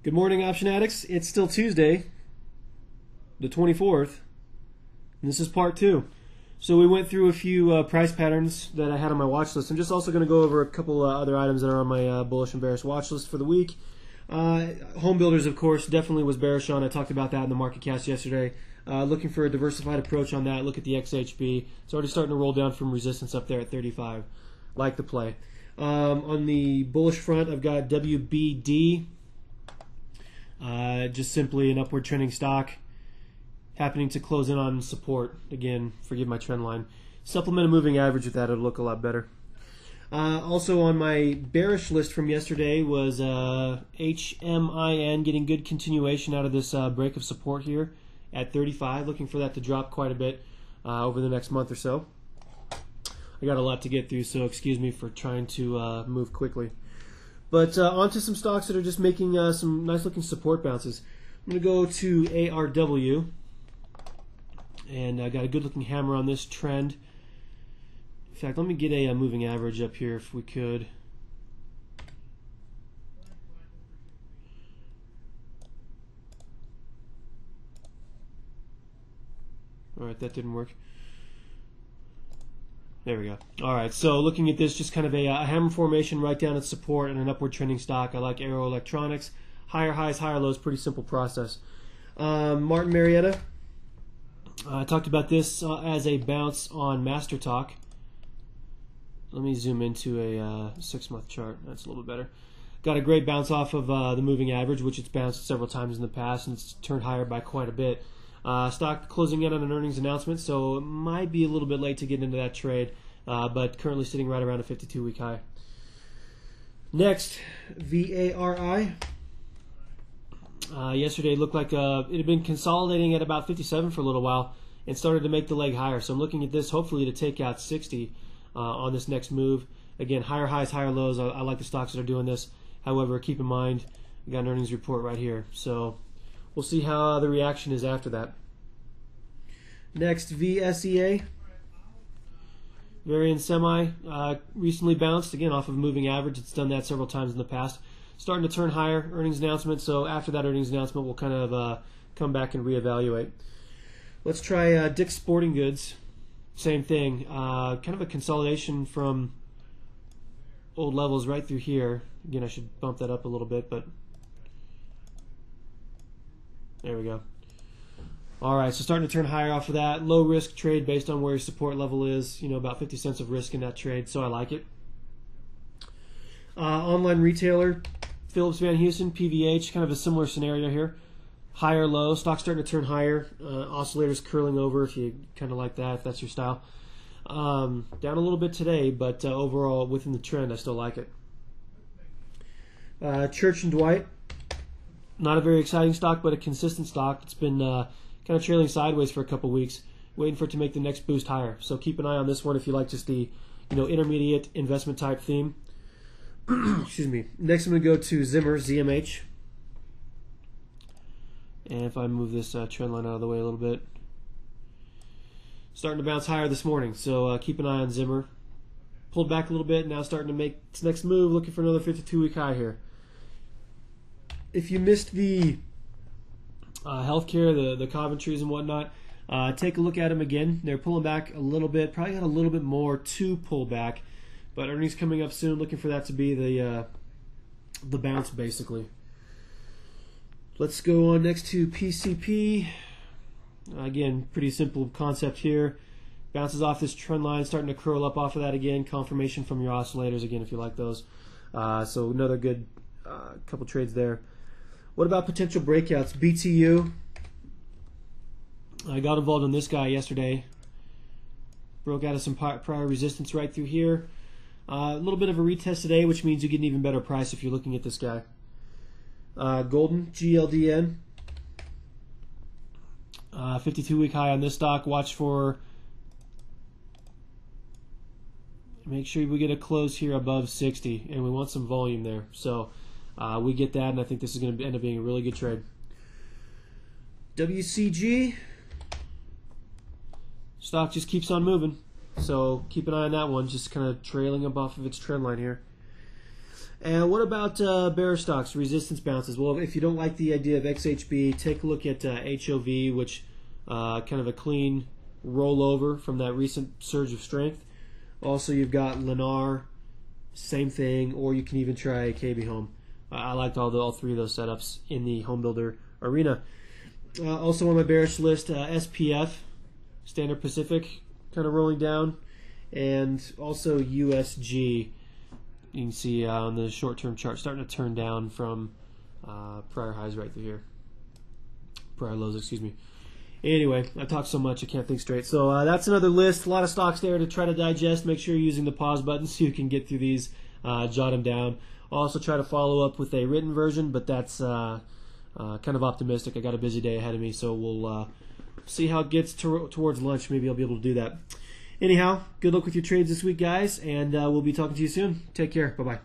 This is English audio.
Good morning, option addicts. It's still Tuesday, the 24th, and this is part 2. So we went through a few price patterns that I had on my watch list. I'm just also going to go over a couple other items that are on my bullish and bearish watch list for the week. Home builders, of course, definitely was bearish on. I talked about that in the market cast yesterday. Looking for a diversified approach on that. Look at the XHB. It's already starting to roll down from resistance up there at 35. Like the play. On the bullish front, I've got WBD. Just simply an upward trending stock happening to close in on support. Again, forgive my trend line. Supplement a moving average with that, it'll look a lot better. Also on my bearish list from yesterday was HMIN, getting good continuation out of this break of support here at 35. Looking for that to drop quite a bit over the next month or so. I got a lot to get through, so excuse me for trying to move quickly. But onto some stocks that are just making some nice looking support bounces. I'm going to go to ARW, and I got a good looking hammer on this trend. In fact, let me get a moving average up here if we could. Alright, that didn't work. There we go. Alright, so looking at this, just kind of a hammer formation right down at support and an upward trending stock. I like Aero Electronics. Higher highs, higher lows, pretty simple process. Martin Marietta. I talked about this as a bounce on Master Talk. Let me zoom into a 6-month chart. That's a little bit better. Got a great bounce off of the moving average, which it's bounced several times in the past, and it's turned higher by quite a bit. Stock closing in on an earnings announcement, so it might be a little bit late to get into that trade, but currently sitting right around a 52-week high. Next, VARI. Yesterday looked like it had been consolidating at about 57 for a little while and started to make the leg higher. So I'm looking at this hopefully to take out 60 on this next move. Again, higher highs, higher lows. I like the stocks that are doing this. However, keep in mind, we got an earnings report right here. So we'll see how the reaction is after that. Next, VSEA. Varian Semi recently bounced, again, off of a moving average. It's done that several times in the past. Starting to turn higher, earnings announcement. So after that earnings announcement, we'll kind of come back and reevaluate. Let's try Dick's Sporting Goods. Same thing. Kind of a consolidation from old levels right through here. Again, I should bump that up a little bit, but there we go. All right, so starting to turn higher off of that. Low risk trade based on where your support level is. You know, about 50 cents of risk in that trade, so I like it. Online retailer, Phillips Van Heusen, PVH, kind of a similar scenario here. Higher low, stock starting to turn higher. Oscillators curling over if you kind of like that, if that's your style. Down a little bit today, but overall within the trend, I still like it. Church & Dwight. Not a very exciting stock, but a consistent stock. It's been kind of trailing sideways for a couple weeks, waiting for it to make the next boost higher. So keep an eye on this one if you like just the intermediate investment type theme. Excuse me. Next, I'm going to go to Zimmer, ZMH. And if I move this trend line out of the way a little bit, starting to bounce higher this morning. So keep an eye on Zimmer. Pulled back a little bit, now starting to make its next move, looking for another 52-week high here. If you missed the healthcare, the Coventries and whatnot, take a look at them again. They're pulling back a little bit, probably got a little bit more to pull back, but earnings coming up soon. Looking for that to be the bounce, basically. Let's go on next to PCP. Again, pretty simple concept here. Bounces off this trend line, starting to curl up off of that again. Confirmation from your oscillators again, if you like those. So another good couple trades there. What about potential breakouts? BTU. I got involved in this guy yesterday. Broke out of some prior resistance right through here. A little bit of a retest today, which means you get an even better price if you're looking at this guy. Golden, GLDN. 52-week high on this stock. Watch for... Make sure we get a close here above 60, and we want some volume there. So we get that, and I think this is going to end up being a really good trade. WCG. Stock just keeps on moving. So keep an eye on that one, just kind of trailing up off of its trend line here. And what about bear stocks, resistance bounces? Well, if you don't like the idea of XHB, take a look at HOV, which kind of a clean rollover from that recent surge of strength. Also, you've got Lennar, same thing, or you can even try KB Home. I liked all three of those setups in the home builder arena. Also on my bearish list, SPF, Standard Pacific, kind of rolling down, and also USG. You can see on the short-term chart starting to turn down from prior highs right through here. Prior lows, excuse me. Anyway, I talk so much I can't think straight. So that's another list. A lot of stocks there to try to digest. Make sure you're using the pause button so you can get through these, jot them down. I'll also try to follow up with a written version, but that's kind of optimistic. I got a busy day ahead of me, so we'll see how it gets towards lunch. Maybe I'll be able to do that. Anyhow, good luck with your trades this week, guys, and we'll be talking to you soon. Take care. Bye-bye.